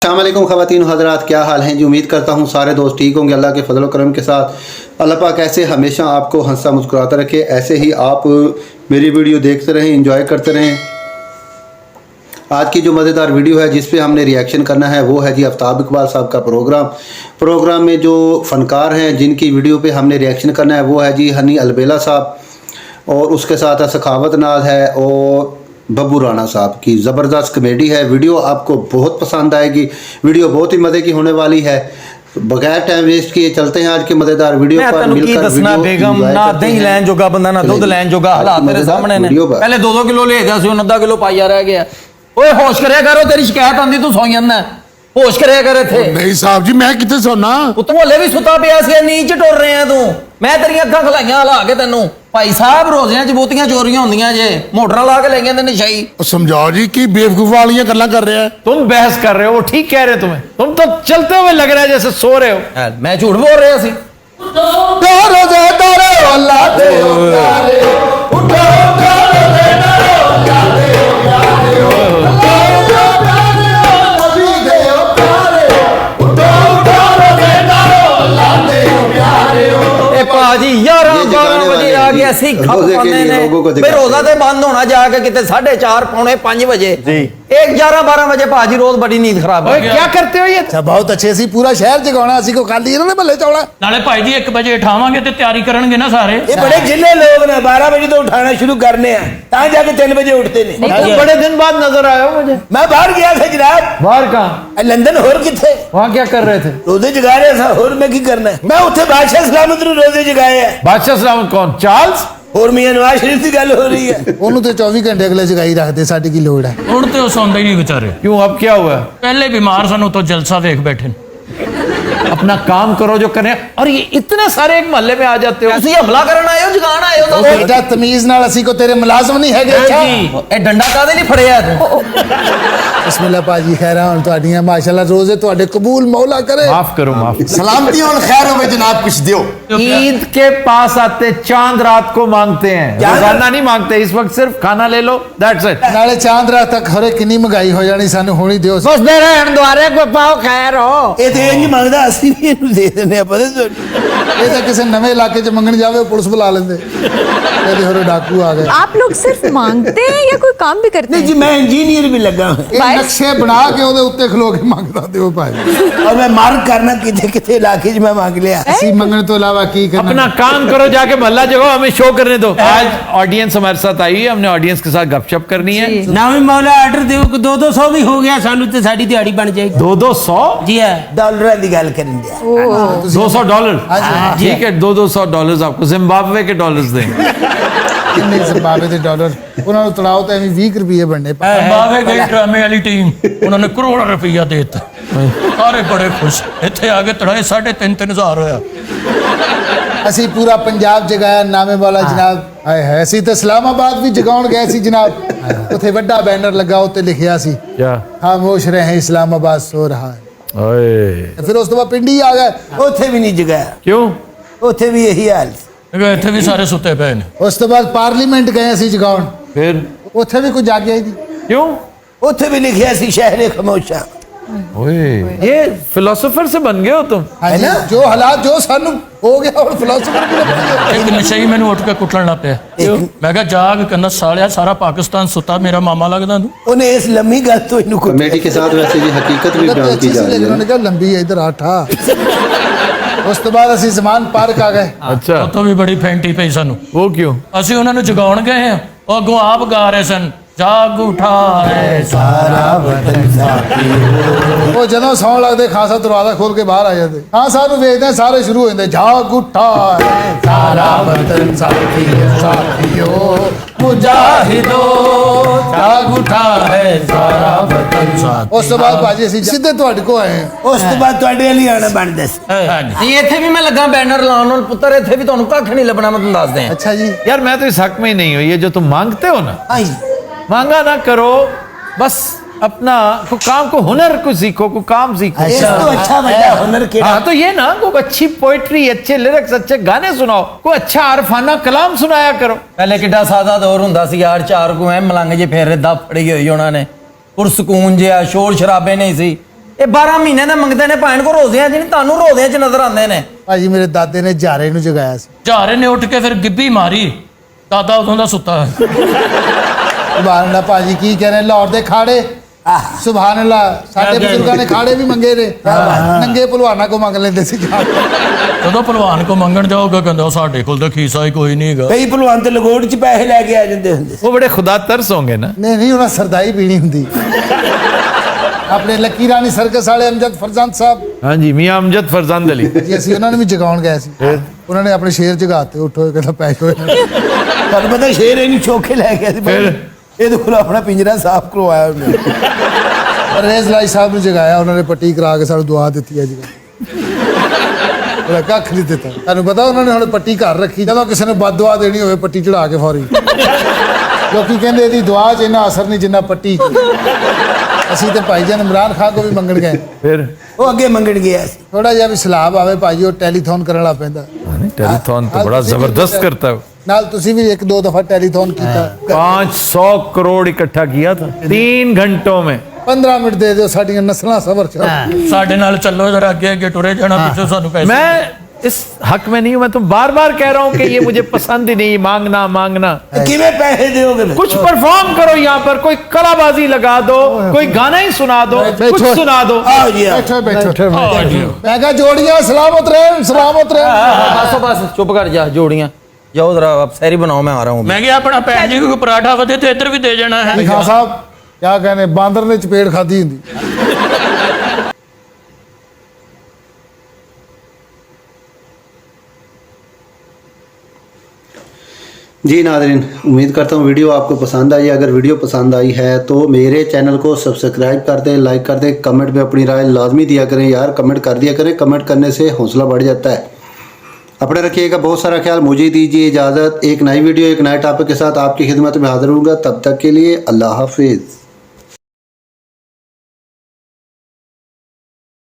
अस्सलाम वालेकुम ख़वातीन हज़रात, क्या हाल हैं जी। उम्मीद करता हूँ सारे दोस्त ठीक होंगे। अल्लाह के फजल करम के साथ अल्लाह पाक ऐसे हमेशा आपको हंसता मुस्कुराता रखे। ऐसे ही आप मेरी वीडियो देखते रहें, इंजॉय करते रहें। आज की जो मज़ेदार वीडियो है जिस पे हमने रिएक्शन करना है वो है जी आफ्ताब इकबाल साहब का प्रोग्राम में जो फ़नकार हैं जिनकी वीडियो पे हमने रिएक्शन करना है वो है जी हनी अलबेला साहब, और उसके साथ सखावत नाज है और बब्बू राणा साहब की ज़बरदस्त कॉमेडी है। वीडियो आपको बहुत पसंद आएगी, वीडियो बहुत ही मज़े की होने वाली है। बगैर टाइम वेस्ट किए चलते हैं आज की मज़ेदार वीडियो पर मिलकर। दसना बेगम ना दही लैन जोगा बंदा ना दुध लैन जोगा, हालात तेरे सामने ने। पहले 2-2 किलो ले गया सी, 1/2 किलो पाइया रह गया। ओए होश करिया करो, तेरी शिकायत आंदी तू सोई जांदा। होश करिया कर इत्थे। नहीं साहब जी मैं किथे सोना, तू हले भी सुता पिया सी, नीच टुर रहे हैं तू। मैं तेरी अखां खलाइयां हला के तेनू। भाई साहब रोज़ियां च बहुतियां चोरियां होंदियां जे, मोटरां ला के ले गए नशाई। समझाओ जी की बेवकूफ वाली गल्लां कर रहे हैं। तुम बहस कर रहे हो, वो ठीक कह रहे हैं तुम्हें। तुम तो चलते हुए लग रहा है जैसे सो रहे हो। मैं झूठ बोल रहा सी। भाजी 11-12 बजे आ गया सी खप पाने ने। भाई रोजा तो बंद होना जाके कितने 4:30 पौने 5 बजे। एक 11-12 बजे भाजी रोज बड़ी नींद खराब है। क्या करते हो ये? बहुत अच्छे सी पूरा शहर जगाना असी को खाली इन्होंने भले चौड़ा नाले भाई जी 1 बजे उठावांगे ते तैयारी करनगे ना सारे। ये बड़े जिले लोग ने 12 बजे तो उठाना शुरू करने हैं, तां जाके 3 बजे उठते ने। तुम बड़े दिन बाद नजर आए हो मुझे। मैं बाहर गया था जनाब। बाहर कहाँ? लंदन होर किथे। वहाँ क्या कर रहे थे? रोजे जगा रहे था, होर में की करना है। मैं उत्थे बादशाह सलामत नु रोजे जगाए है। बादशाह सलामत कौन? चार्ल्स? और मियां नवाज शरीफ की गल हो रही है। ਉਹਨੂੰ ਤੇ 24 ਘੰਟੇ ਅਗਲੇ ਜਗਾਈ ਰੱਖਦੇ, ਸਾਡੀ ਕੀ ਲੋੜ ਹੈ। ਹੁਣ ਤੇ ਉਹ ਸੌਂਦੇ ਹੀ ਨਹੀਂ ਵਿਚਾਰੇ। क्यों, अब क्या हुआ? ਪਹਿਲੇ ਬਿਮਾਰ ਸਨ, तो जलसा देख बैठे। अपना काम करो जो करें। और ये इतने सारे एक मोहल्ले में आ जाते हो। ਤੁਸੀਂ ਹਮਲਾ ਕਰਨ ਆਏ ਹੋ, ਜਗਾਣ ਆਏ ਹੋ? बेटा तमीज नाल ਅਸੀਂ को तेरे मुलाजम नहीं हैगे। अच्छा ਇਹ ਡੰਡਾ ਕਾਦੇ ਲਈ ਫੜਿਆ ਤੂੰ? बिस्मिल्लाह पाजी खैर होन ਤੁਹਾਡੀਆਂ माशाल्लाह रोजे ਤੁਹਾਡੇ कबूल मौला करे। माफ करो, माफ। सलामती होन खैर होवे जनाब, कुछ दियो। ईद के पास आते चांद रात को मांगते हैं, रोजाना नहीं मांगते। इस वक्त सिर्फ खाना ले लो, दैट्स इट। नाले चांद रात तक हरे किन्नी महंगाई हो जानी, सानू होनी दियो। बस दे रहन द्वारे कोई पाओ खैर हो। ਇਹ ਤੇ ਇੰਜ ਮੰਗਦਾ, ਅਸੀਂ ਵੀ ਇਹਨੂੰ ਦੇ ਦਿੰਦੇ ਆ। ਪਤਾ ਇਹ ਤਾਂ ਕਿਸੇ ਨਵੇਂ ਇਲਾਕੇ 'ਚ ਮੰਗਣ ਜਾਵੇ ਪੁਲਿਸ ਬੁਲਾ ਲੈਂਦੇ, ਇਹਦੇ ਹੋਰੇ ਡਾਕੂ ਆ ਗਏ। आप लोग सिर्फ मांगते हैं या कोई काम भी करते नहीं जी, हैं? मैं इंजीनियर भी लगा हूं ਇਹ ਨਕਸ਼ੇ ਬਣਾ ਕੇ ਉਹਦੇ ਉੱਤੇ ਖਲੋ ਕੇ ਮੰਗਦਾ ਦਿਓ ਭਾਈ। और मैं मार्क करना किथे किथे इलाके च मैं मांग लिया। ਅਸੀਂ ਮੰਗਣ ਤੋਂ ਇਲਾਵਾ ਕੀ ਕਰਨਾ। अपना काम करो, जाके मोहल्ला जगो, हमें शो करने दो। आज ऑडियंस हमारे साथ आई है, हमने ऑडियंस के साथ गपशप करनी है। ना भी मौला आर्डर दो, 200 भी हो गया सानू ते साडी दिहाड़ी बन जाएगी। 200 जी है। डॉलर की गल करन दिया। $200। ठीक है, $200 आपको जिम्बाब्वे के डॉलर्स देंगे। ਕਿੰਨੇ ਜ਼ਿੰਬਾਬਵੇ ਦੇ ਡਾਲਰ ਉਹਨਾਂ ਨੂੰ ਤੜਾਓ ਤਾਂ ਐਵੇਂ 20 ਰੁਪਏ ਬਣਨੇ। ਬਾਵੇ ਗਈ ਡਰਾਮੇ ਵਾਲੀ ਟੀਮ, ਉਹਨਾਂ ਨੇ ਕਰੋੜਾਂ ਰੁਪਈਆ ਦੇ ਦਿੱਤਾ। ਸਾਰੇ ਬੜੇ ਖੁਸ਼। ਇੱਥੇ ਆ ਕੇ ਤੜਾਏ 3,500 ਹੋਇਆ। ਅਸੀਂ ਪੂਰਾ ਪੰਜਾਬ ਜਗਾਇਆ ਨਾਮੇ ਵਾਲਾ ਜਨਾਬ। ਹਾਏ ਹੈ, ਅਸੀਂ ਤਾਂ ਇਸਲਾਮਾਬਾਦ ਵੀ ਜਗਾਉਣ ਗਏ ਸੀ ਜਨਾਬ। ਉੱਥੇ ਵੱਡਾ ਬੈਨਰ ਲੱਗਾ, ਉੱਤੇ ਲਿਖਿਆ ਸੀ ਖਾਮੋਸ਼ ਰਹੇ ਇਸਲਾਮਾਬਾਦ ਸੋ ਰਹਾ ਹੈ। ਫਿਰ ਉਸ ਤੋਂ ਬਾਅਦ ਪਿੰਡੀ ਆ ਗਏ, ਉੱਥੇ ਵੀ ਨਹੀਂ ਜਗਾਇਆ। क्यों? ਉੱਥੇ ਵੀ ਇਹੀ ਹਾਲ ਸੀ। ਇੱਥੇ ਵੀ ਸਾਰੇ ਸੁੱਤੇ ਪਏ ਨੇ। ਉਸ ਤੋਂ ਬਾਅਦ ਪਾਰਲੀਮੈਂਟ ਗਏ ਅਸੀਂ ਜਗਾਉਣ, फिर ਉੱਥੇ ਵੀ ਕੋਈ ਜਾਗਿਆ ਹੀ ਨਹੀਂ। क्यों? ਉੱਥੇ ਵੀ ਲਿਖਿਆ ਸੀ ਸ਼ਹਿਰ ਖਾਮੋਸ਼ਾ। ये फिलोसोफर से बन गए हो तुम। ਹੈ ਨਾ, ਜੋ ਹਾਲਾਤ ਜੋ ਸਾਨੂੰ ਹੋ ਗਿਆ ਹੁਣ ਫਿਲਾਸਫਰ ਵੀ ਲੱਗ ਗਿਆ। ਇੱਕ ਨਸ਼ਈ ਮੈਨੂੰ ਉੱਠ ਕੇ ਕੁੱਟਣ ਲੱਗ ਪਿਆ। ਮੈਂ ਕਿਹਾ ਜਾਗ, ਕਹਿੰਦਾ ਸਾਲਿਆ ਸਾਰਾ ਪਾਕਿस्तान ਸੁੱਤਾ, ਮੇਰਾ ਮਾਮਾ ਲੱਗਦਾ ਤੂੰ। ਉਹਨੇ ਇਸ ਲੰਮੀ ਗੱਲ ਤੋਂ ਇਹਨੂੰ कॉमेडी के साथ वैसे ये हकीकत भी बयान की जा रही है। ਉਹਨਾਂ ਨੇ ਕਿਹਾ ਲੰਬੀ ਹੈ ਇਧਰ ਆਠਾ। ਉਸ ਤੋਂ ਬਾਅਦ ਅਸੀਂ ਜ਼ਮਾਨ ਪਾਰਕ ਆ ਗਏ। अच्छा, ਉੱਥੋਂ ਵੀ ਬੜੀ ਫੈਂਟੀ ਪਈ ਸਾਨੂੰ। वो क्यों? ਅਸੀਂ ਉਹਨਾਂ ਨੂੰ ਜਗਾਉਣ ਗਏ ਆ, ਉਹ ਅੱਗੋਂ ਆਪ ਗਾ ਰਹੇ ਸਨ, ਜਾਗ ਉਠਾ ਹੈ ਸਾਰਾ ਵਤਨ ਸਾਥੀ। ਉਹ ਜਦੋਂ ਸੌਣ ਲੱਗਦੇ ਖਾਸਾ ਦਰਵਾਜ਼ਾ ਖੋਲ ਕੇ ਬਾਹਰ ਆ ਜਾਂਦੇ। ਹਾਂ ਸਾਨੂੰ ਵੇਖਦੇ ਸਾਰੇ ਸ਼ੁਰੂ ਹੋ ਜਾਂਦੇ, ਜਾਗ ਉੱਠਾ ਹੈ ਸਾਰਾ ਵਤਨ ਸਾਥੀਓ ਮੁਜਾਹਿਦੋ ਜਾਗ ਉਠਾ ਹੈ ਸਾਰਾ ਵਤਨ ਸਾਥੀ। ਉਸ ਤੋਂ ਬਾਅਦ ਭਾਜੀ ਅਸੀਂ ਸਿੱਧੇ ਤੁਹਾਡੇ ਕੋਲ ਆਏ ਹਾਂ। ਉਸ ਤੋਂ ਬਾਅਦ ਤੁਹਾਡੇ ਵਾਲੀ ਆਣਾ ਬਣਦਾ ਸੀ। ਨਹੀਂ ਇੱਥੇ ਵੀ ਮੈਂ ਲੱਗਾ ਬੈਨਰ ਲਾਉਣ ਨੂੰ ਪੁੱਤਰ, ਇੱਥੇ ਵੀ ਤੁਹਾਨੂੰ ਕੱਖ ਨਹੀਂ ਲੱਭਣਾ, ਮੈਂ ਤੁਹਾਨੂੰ ਦੱਸ ਦਿਆਂ। अच्छा जी, यार मैं तो इस हक में ही नहीं हूँ। ये जो तुम मांगते हो ना, मांगा ना करो, बस अपना को काम को हुनर को सीखो, को काम सीखो। ਇਸ ਤੋਂ ਅੱਛਾ ਵੱਡਾ ਹੁਨਰ ਕਿਹੜਾ? हाँ तो ये ना कोई अच्छी पोइट्री, अच्छे लिरिक्स, अच्छे गाने सुनाओ, कोई अच्छा अरफाना कलाम सुनाया करो। ਪਹਿਲੇ ਕਿੱਡਾ ਸਾਦਾ ਦੌਰ ਹੁੰਦਾ ਸੀ ਯਾਰ, 4 ਕੋ ਐ ਮਲੰਗ ਜੇ ਫੇਰੇ ਦਾ ਫੜੀ ਹੋਈ ਉਹਨਾਂ ਨੇ, ਪੁਰਸਕੂਨ ਜਿਹਾ, ਸ਼ੋਰ ਸ਼ਰਾਬੇ ਨਹੀਂ ਸੀ। ਇਹ 12 ਮਹੀਨੇ ਦੇ ਮੰਗਦੇ ਨੇ ਭੈਣ ਕੋ ਰੋਜ਼ਿਆਂ 'ਚ ਨਹੀਂ, ਤੁਹਾਨੂੰ ਰੋਜ਼ਿਆਂ 'ਚ ਨਜ਼ਰ ਆਉਂਦੇ ਨੇ। ਭਾਜੀ ਮੇਰੇ ਦਾਦੇ ਨੇ ਜਾਰੇ ਨੂੰ ਜਗਾਇਆ ਸੀ। ਝਾਰੇ ਨੇ ਉੱਠ ਕੇ ਫਿਰ ਗਿੱਬੀ ਮਾਰੀ, ਦਾਦਾ ਉਦੋਂ ਦਾ ਸੁੱਤਾ ਹੈ। ਸੁਭਾਨ ਅੱਲਾਹ ਭਾਜੀ ਕੀ ਕਹਿ ਰਹੇ ਲਾਹੌਰ ਦੇ ਖਾੜੇ। ਸੁਭਾਨ ਅੱਲਾਹ ਸਾਡੇ ਬਜ਼ੁਰਗਾਂ ਨੇ ਖਾੜੇ ਵੀ ਮੰਗੇ ਨੇ, ਨੰਗੇ ਭਲਵਾਨਾਂ ਕੋ ਮੰਗ ਲੈਂਦੇ ਸੀ। ਜਦੋਂ ਭਲਵਾਨ ਕੋ ਮੰਗਣ ਜਾਓਗਾ ਕਹਿੰਦਾ ਸਾਡੇ ਕੋਲ ਤਾਂ ਖੀਸਾ ਹੀ ਕੋਈ ਨਹੀਂ ਹੈਗਾ। ਕਈ ਭਲਵਾਨ ਤੇ ਲਗੋੜ ਚ ਪੈਸੇ ਲੈ ਕੇ ਆ ਜਾਂਦੇ ਹੁੰਦੇ। वो बड़े खुदा तरस होंगे ना। ਨਹੀਂ ਉਹਨਾਂ ਸਰਦਾਈ ਪੀਣੀ ਹੁੰਦੀ। ਆਪਣੇ ਲੱਕੀ ਰਾਣੀ ਸਰਕਸ ਵਾਲੇ ਅਮਜਦ ਫਰਜ਼ੰਦ ਸਾਹਿਬ हाँ जी, मियाँ अमजद फरजंद अली। ਜੀ ਅਸੀਂ ਉਹਨਾਂ ਨੂੰ ਵੀ ਜਗਾਉਣ ਗਏ ਸੀ। ਉਹਨਾਂ ਨੇ ਆਪਣੇ ਸ਼ੇਰ ਜਗਾਤੇ, ਉੱਠੋ ਕਹਿੰਦਾ ਪੈਸੇ ਹੋਏ। ਤੁਹਾਨੂੰ ਪਤਾ ਸ਼ੇਰ ਇਹਨੂੰ ਚੋਕੇ ਲੈ ਗਿਆ ਸੀ ਭਾਈ। ਇਹਦੇ ਕੋਲ ਆਪਣਾ ਪਿੰਜਰਾ ਸਾਫ਼ ਕਰਵਾਇਆ ਉਹਨੇ। ਪਰਵੇਜ਼ ਲਾਈ ਸਾਹਿਬ ਨੂੰ ਜਗਾਇਆ, ਉਹਨਾਂ ਨੇ ਪੱਟੀ ਕਰਾ ਕੇ ਸਾਨੂੰ ਦੁਆ ਦਿੱਤੀ ਹੈ ਜੀ। ਉਹਦਾ ਕੱਖ ਨਹੀਂ ਦਿੱਤਾ। ਤੁਹਾਨੂੰ ਪਤਾ ਉਹਨਾਂ ਨੇ ਹੁਣ ਪੱਟੀ ਘਰ ਰੱਖੀ, ਜਦੋਂ ਕਿਸੇ ਨੇ ਬਦ ਦੁਆ ਦੇਣੀ ਹੋਵੇ ਪੱਟੀ ਚੜਾ ਕੇ ਫੌਰੀ। ਲੋਕੀ ਕਹਿੰਦੇ ਇਹਦੀ ਦੁਆ 'ਚ ਇੰਨਾ ਅਸਰ ਨਹੀਂ ਜਿੰਨਾ ਪੱਟੀ 'ਚ। ਅਸੀਂ ਤੇ ਭਾਈਜਾਨ ਇਮਰਾਨ ਖਾਨ ਕੋ ਵੀ ਮੰਗਣ ਗਏ, फिर ਉਹ ਅੱਗੇ ਮੰਗਣ ਗਿਆ ਸੀ। ਥੋੜਾ ਜਿਹਾ ਵੀ ਸਲਾਬ ਆਵੇ ਭਾਜੀ ਉਹ ਟੈਲੀਥੋਨ ਕਰਨ ਵਾਲਾ ਪੈਂਦਾ। टेलीथॉन तो बड़ा जबरदस्त करता है। ਨਾਲ ਤੁਸੀਂ ਵੀ 1-2 ਦਫਾ ਟੈਲੀਥੋਨ ਕੀਤਾ। 500 करोड़ इकट्ठा किया था 3 घंटों में। 15 ਮਿੰਟ ਦੇ ਦਿਓ, ਸਾਡੀਆਂ ਨਸਲਾਂ ਸਬਰ ਚ। ਸਾਡੇ ਨਾਲ ਚੱਲੋ ਜਰਾ ਅੱਗੇ ਅੱਗੇ ਟੁਰੇ ਜਾਣਾ, ਪਿੱਛੇ ਸਾਨੂੰ ਪੈਸੇ। मैं इस हक में नहीं हूं, मैं तो बार बार कह रहा हूं कि ये मुझे पसंद ही नहीं, मांगना मांगना। ਕਿਵੇਂ ਪੈਸੇ ਦਿਓਗੇ ਫਿਰ? कुछ परफॉर्म करो यहाँ पर, कोई कलाबाजी लगा दो, कोई गाना ही सुना दो, कुछ सुना दो। ਆਓ ਜੀ ਆਓ। ਬੈਠੋ ਬੈਠੋ। ਆਹ ਜੀ। ਮੈਂ ਕਿਹਾ ਜੋੜੀਆਂ ਸਲਾਮਤ ਰਹਿਣ, ਸਲਾਮਤ ਰਹਿਣ। बस चुप कर जा जोड़ियां, जाओ जरा अब सैरी बनाओ, मैं आ रहा हूँ। ਮੈਂ ਕਿਹਾ ਆਪਣਾ ਭੈਣ ਜੀ ਕੋਈ ਪਰਾਠਾ ਵਧੇ ਤੇ ਇੱਧਰ ਵੀ ਦੇ ਜਾਣਾ ਹੈ। ਖਾਨ ਸਾਹਿਬ ਕਿਆ ਕਹਿੰਦੇ, ਬਾਂਦਰ ਨੇ ਚਪੇੜ ਖਾਦੀ ਹੁੰਦੀ। जी नाज़रीन, उम्मीद करता हूँ वीडियो आपको पसंद आई। अगर वीडियो पसंद आई है तो मेरे चैनल को सब्सक्राइब कर दें, लाइक कर दें, कमेंट में अपनी राय लाजमी दिया करें यार, कमेंट कर दिया करें। कमेंट करने से हौसला बढ़ जाता है। अपने रखिएगा बहुत सारा ख्याल। मुझे दीजिए इजाज़त। एक नई वीडियो एक नए टॉपिक के साथ आपकी खिदमत में हाजिर होऊंगा। तब तक के लिए अल्लाह हाफिज़।